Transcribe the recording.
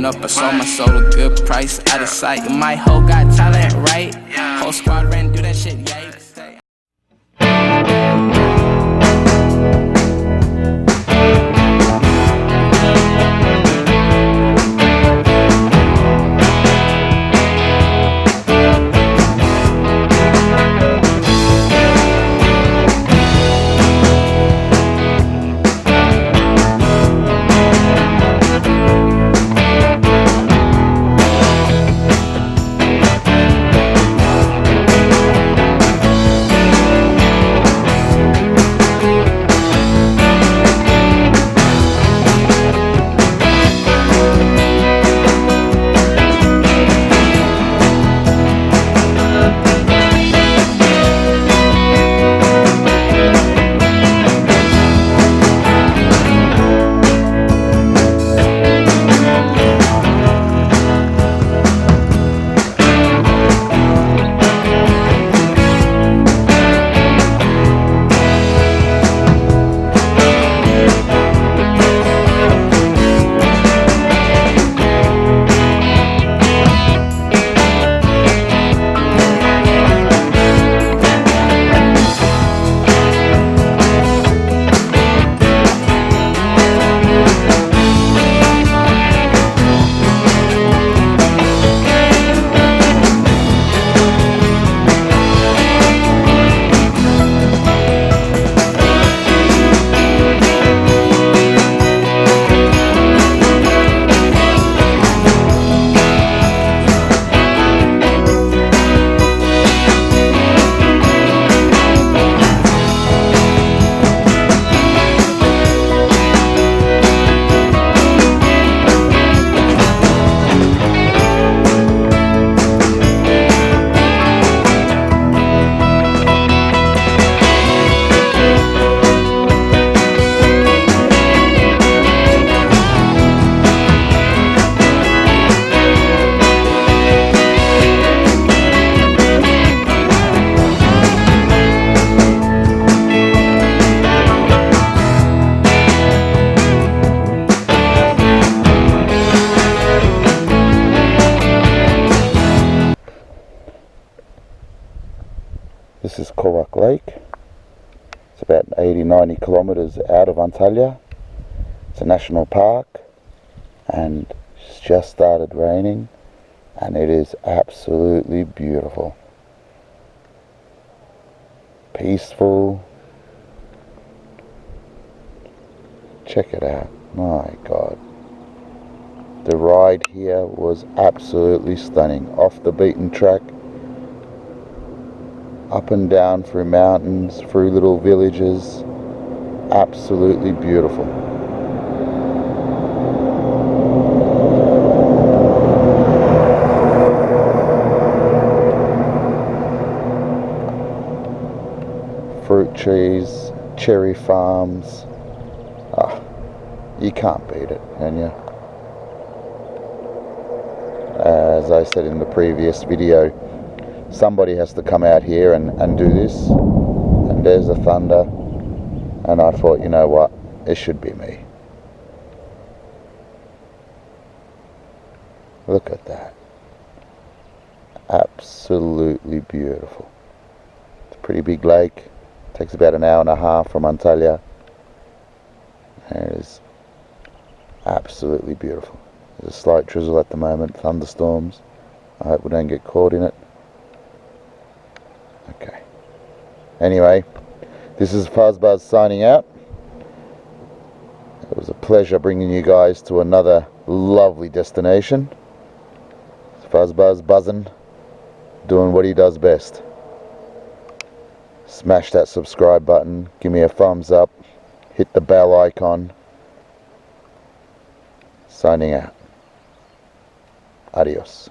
Up, I sold my soul a good price, out of sight. My hoe got talent, right? Whole squad ran do that shit, yikes. This is Kovada Lake. It's about 80-90 kilometers out of Antalya. It's a national park and it's just started raining and it is absolutely beautiful. Peaceful. Check it out. My God. The ride here was absolutely stunning. Off the beaten track. Up and down through mountains, through little villages. Absolutely beautiful. Fruit trees, cherry farms. Ah, you can't beat it, can you? As I said in the previous video, somebody has to come out here and do this. And there's the thunder. And I thought, you know what? It should be me. Look at that. Absolutely beautiful. It's a pretty big lake. Takes about an hour and a half from Antalya. And it is absolutely beautiful. There's a slight drizzle at the moment, thunderstorms. I hope we don't get caught in it. Okay. Anyway, this is Fuzzbuzz signing out. It was a pleasure bringing you guys to another lovely destination. Fuzzbuzz buzzing, doing what he does best. Smash that subscribe button, give me a thumbs up, hit the bell icon. Signing out. Adios.